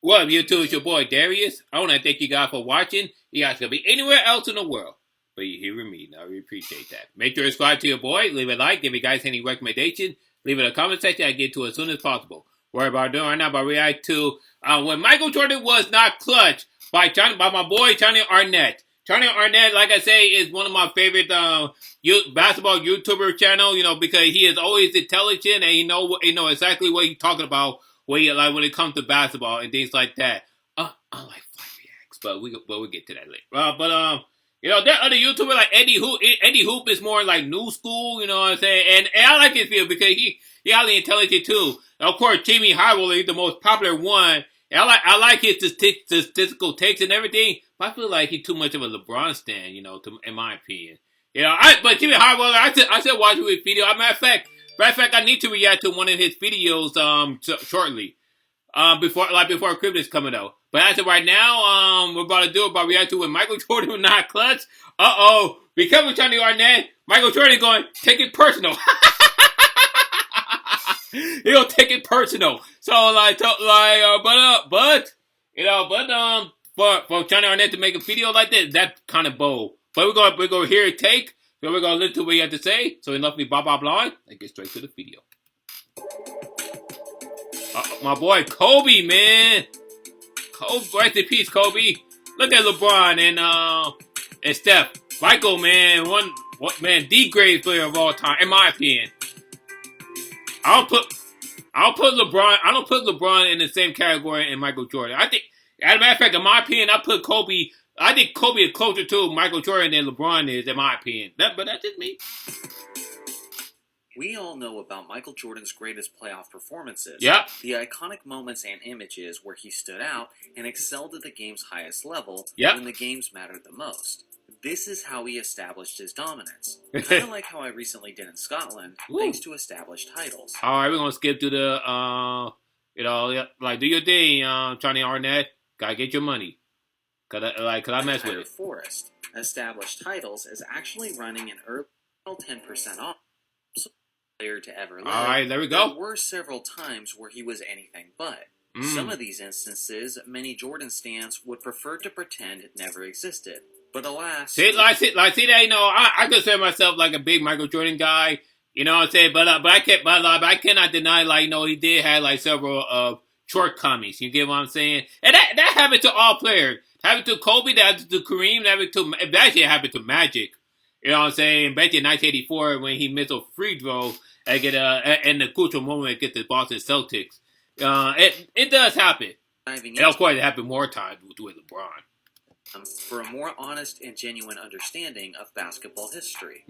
What up, YouTube? It's your boy Darius. I want to thank you guys for watching. You guys could be anywhere else in the world, but you're here with me. Now, we appreciate that. Make sure to subscribe to your boy. Leave a like. Give you guys any recommendations. Leave it in the comment section. I get to it as soon as possible. What about doing right now? About react to when Michael Jordan was not clutch by my boy Jonny Arnett. Jonny Arnett, like I say, is one of my favorite basketball YouTuber channel. You know, because he is always intelligent and he know exactly what he's talking about. When it comes to basketball and things like that. I like fly reacts, but we'll get to that later. You know, there are other YouTubers like Eddie Hoop. Eddie Hoop is more like new school, you know what I'm saying? And I like his video because he highly intelligent too. And of course, Jimmy Highwell is the most popular one. And I like his statistical takes and everything, but I feel like he's too much of a LeBron stan, you know, in my opinion. You know, but Jimmy Highwell, I said watch his video. As a matter of fact, I need to react to one of his videos shortly, before Christmas coming out. But as of right now, we're about to react to when Michael Jordan was not clutch. Be careful, Jonny Arnett. Michael Jordan going take it personal. He'll take it personal. So for Jonny Arnett to make a video like this, that's kind of bold. But we're gonna hear it take. So we're going to listen to what you have to say. So enough of me blah, blah, blah. And get straight to the video. My boy Kobe, man. Kobe, rest in peace, Kobe. Look at LeBron and Steph. Michael, man. The greatest player of all time, in my opinion. I don't put LeBron in the same category in Michael Jordan. I think, as a matter of fact, in my opinion, I think Kobe is closer to Michael Jordan than LeBron is, in my opinion. But that's just me. We all know about Michael Jordan's greatest playoff performances. Yep. The iconic moments and images where he stood out and excelled at the game's highest level when the games mattered the most. This is how he established his dominance. Kind of like how I recently did in Scotland, thanks to established titles. All right, we're going to skip to the, do your thing, Jonny Arnett. Gotta get your money. Cause I mess with it. Forest established titles is actually running an early 10% off. Player to ever live. All right, there we go. There were several times where he was anything but. Some of these instances, many Jordan stans would prefer to pretend it never existed. But alas, see that, you know, I consider myself like a big Michael Jordan guy. You know what I'm saying? But I cannot deny, like, you know, he did have like several shortcomings. You get what I'm saying? And that happened to all players. Happened to Kobe, that happened to Kareem, that actually happened to Magic. You know what I'm saying? Back in 1984 when he missed a free throw and get in the crucial moment against the Boston Celtics. It does happen. And of course it happened more times with LeBron. For a more honest and genuine understanding of basketball history.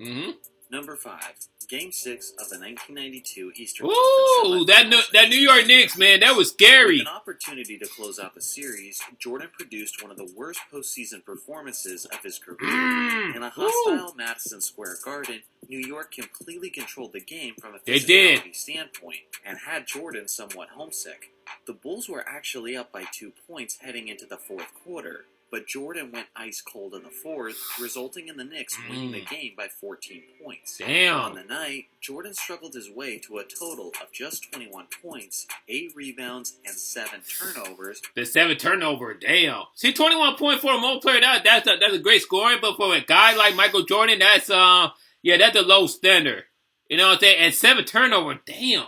Number 5. Game 6 of the 1992 Eastern Conference. Ooh, that New York Knicks, man, that was scary. With an opportunity to close out the series, Jordan produced one of the worst postseason performances of his career. In a hostile Madison Square Garden, New York completely controlled the game from a physicality standpoint and had Jordan somewhat homesick. The Bulls were actually up by 2 points heading into the fourth quarter. But Jordan went ice cold in the fourth, resulting in the Knicks winning the game by 14 points. Damn. On the night, Jordan struggled his way to a total of just 21 points, 8 rebounds, and 7 turnovers. The 7 turnover, damn. See, 21 points for a multiplayer, that's a great scoring, but for a guy like Michael Jordan, that's a low standard. You know what I'm saying? And 7 turnover, damn.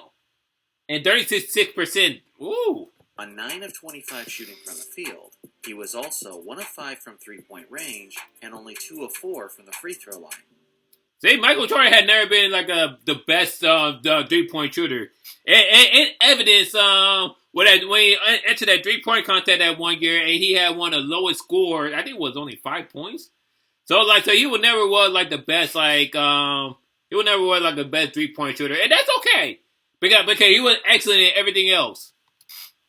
And 36%, ooh. On 9 of 25 shooting from the field. He was also 1 of 5 from 3-point range and only 2 of 4 from the free throw line. See, Michael Jordan had never been like the best 3-point shooter. In evidence, when he entered that 3-point contest that one year, and he had one of the lowest scores. I think it was only 5 points. So he would never was like the best he would never was like the best 3-point shooter, and that's okay because he was excellent in everything else.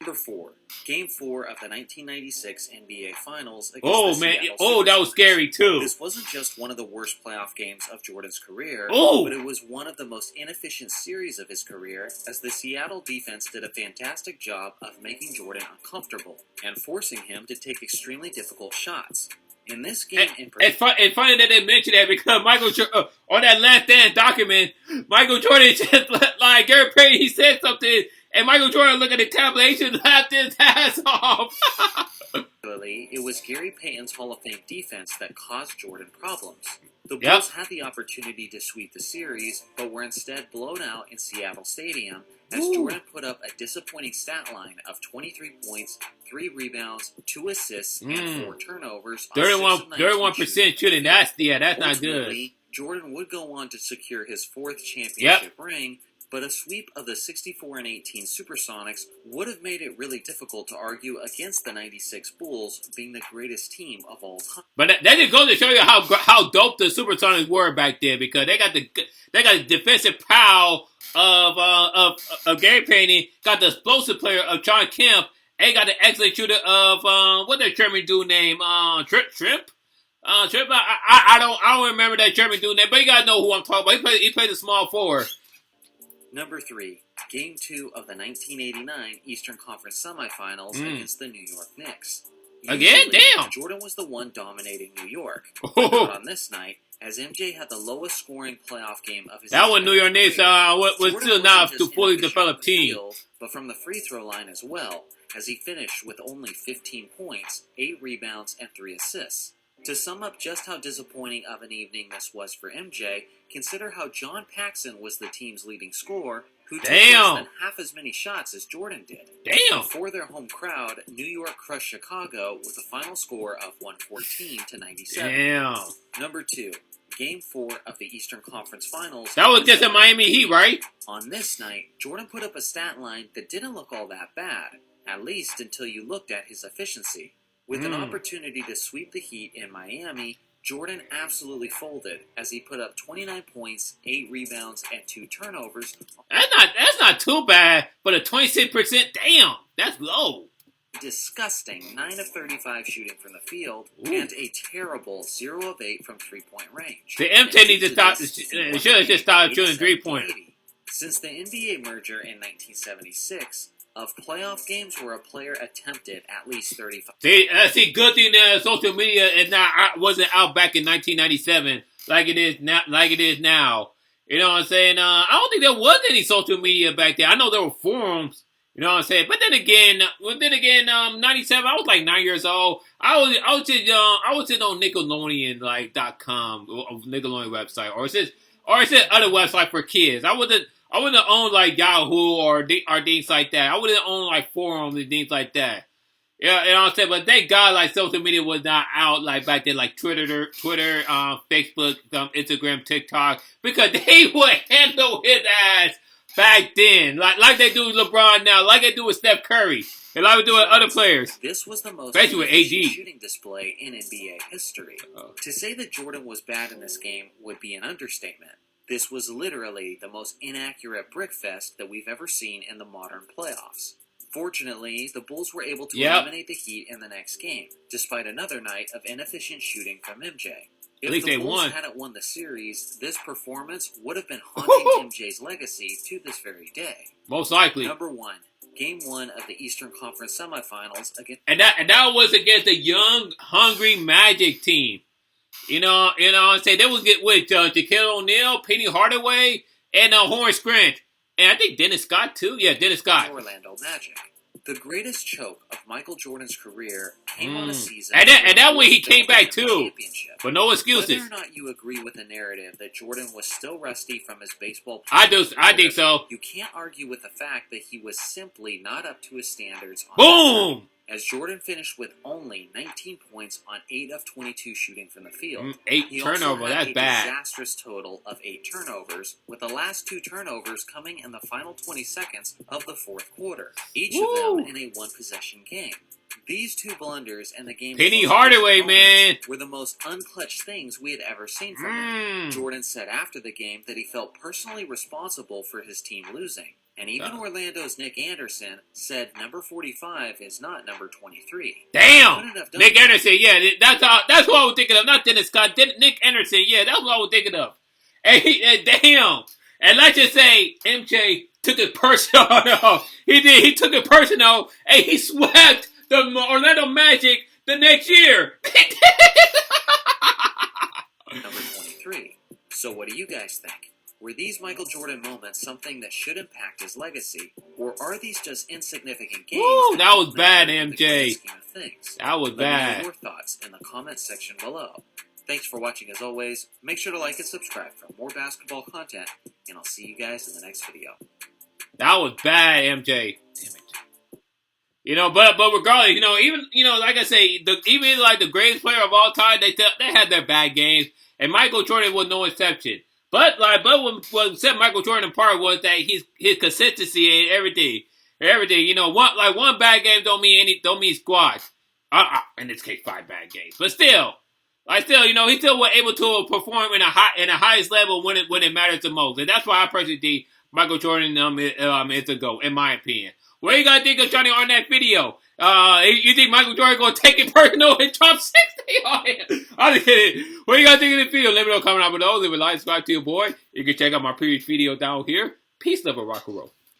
Number 4, Game 4 of the 1996 NBA Finals against the Seattle Supersonics. That was scary too. This wasn't just one of the worst playoff games of Jordan's career, but it was one of the most inefficient series of his career, as the Seattle defense did a fantastic job of making Jordan uncomfortable and forcing him to take extremely difficult shots. In this game, it's funny that they mentioned that because Michael Jordan, on that Last Dance document, Michael Jordan just like Gary Payton, he said something. And Michael Jordan looked at the tabulation and laughed his ass off. It was Gary Payton's Hall of Fame defense that caused Jordan problems. The Bulls had the opportunity to sweep the series, but were instead blown out in Seattle Stadium as Jordan put up a disappointing stat line of 23 points, 3 rebounds, 2 assists, and 4 turnovers. 31% shooting. That's not good. Jordan would go on to secure his 4th championship ring, but a sweep of the 64-18 Supersonics would have made it really difficult to argue against the 96 Bulls being the greatest team of all time. But that just goes to show you how dope the Supersonics were back then, because they got the defensive power of Gary Payton, got the explosive player of John Kemp, and got the excellent shooter of what that German dude name Trip. I don't remember that German dude name, but you gotta know who I'm talking about. He played the small forward. Number 3, Game 2 of the 1989 Eastern Conference Semifinals against the New York Knicks. Again? Damn! Jordan was the one dominating New York. But not on this night, as MJ had the lowest scoring playoff game of his That one New York Knicks was still not a fully developed team. But from the free throw line as well, as he finished with only 15 points, 8 rebounds, and 3 assists. To sum up just how disappointing of an evening this was for MJ, consider how John Paxson was the team's leading scorer, who took less than half as many shots as Jordan did. For their home crowd, New York crushed Chicago with a final score of 114-97. Number 2, Game 4 of the Eastern Conference Finals. That was against the Miami Heat, right? On this night, Jordan put up a stat line that didn't look all that bad, at least until you looked at his efficiency. With an opportunity to sweep the Heat in Miami, Jordan absolutely folded as he put up 29 points, 8 rebounds, and 2 turnovers. That's not too bad, but a 26%, damn, that's low. Disgusting 9 of 35 shooting from the field and a terrible 0 of 8 from 3-point range. The MJ needs to stop. Should have just stopped shooting 3-point. Since the NBA merger in 1976. Of playoff games where a player attempted at least 35. See, good thing that social media wasn't out back in 1997 like it is now. You know what I'm saying? I don't think there was any social media back then. I know there were forums. You know what I'm saying? But then again, 97. I was like 9 years old. I was just young. I was just on Nickelodeon .com, Nickelodeon website, or it's just other website for kids. I wouldn't own like Yahoo or things like that. I wouldn't own like forums and things like that. Yeah, you know what I'm saying? But thank God like social media was not out like back then, like Twitter, Facebook, Instagram, TikTok, because they would handle his ass back then. Like they do with LeBron now, like they do with Steph Curry, and like we do with other players. This was the most especially with AD shooting display in NBA history. To say that Jordan was bad in this game would be an understatement. This was literally the most inaccurate brickfest that we've ever seen in the modern playoffs. Fortunately, the Bulls were able to eliminate the Heat in the next game, despite another night of inefficient shooting from MJ. If the Bulls hadn't won the series, this performance would have been haunting MJ's legacy to this very day. Most likely. Number 1, Game 1 of the Eastern Conference Semifinals against... And that was against the young, hungry Magic team. You know what I'm saying? They would get with Shaquille O'Neal, Penny Hardaway, and Horace Grant. And I think Dennis Scott, too. Yeah, Dennis Scott. Orlando Magic. The greatest choke of Michael Jordan's career came on a season... And that way he came back, too. But no excuses. Whether or not you agree with the narrative that Jordan was still rusty from his baseball... I think so. You can't argue with the fact that he was simply not up to his standards on boom! As Jordan finished with only 19 points on 8 of 22 shooting from the field. 8 turnovers, that's bad. Disastrous total of 8 turnovers, with the last 2 turnovers coming in the final 20 seconds of the fourth quarter, each of them in a one-possession game. These 2 blunders and the game Penny Hardaway, man, were the most unclutched things we had ever seen from him. Jordan said after the game that he felt personally responsible for his team losing. And even Orlando's Nick Anderson said number 45 is not number 23. Damn! Nick Anderson, yeah, that's what I was thinking of. Not Dennis Scott, Nick Anderson, yeah, that's what I was thinking of. Hey, damn! And let's just say MJ took it personal. No, he did. He took it personal, and he swept the Orlando Magic the next year. Number 23. So what do you guys think? Were these Michael Jordan moments something that should impact his legacy, or are these just insignificant games? Woo, that was bad, MJ. That was Let bad. me know your thoughts in the comments section below. Thanks for watching as always. Make sure to like and subscribe for more basketball content, and I'll see you guys in the next video. That was bad, MJ. Damn it. You know, but regardless, you know, even, you know, like I say, even like the greatest player of all time, they had their bad games, and Michael Jordan was no exception. But what set Michael Jordan apart was that his consistency and everything. You know, one bad game don't mean squash. In this case, 5 bad games, but still, you know, he still was able to perform in the highest level when it matters the most, and that's why I personally think Michael Jordan is a GOAT, in my opinion. What do you guys think of Jonny Arnett video? You think Michael Jordan gonna take it personal and drop 60 on it? I'm just kidding. What do you guys think of this video? Let me know in the comment down below. Leave a like, subscribe to your boy. You can check out my previous video down here. Peace, love, and rock and roll.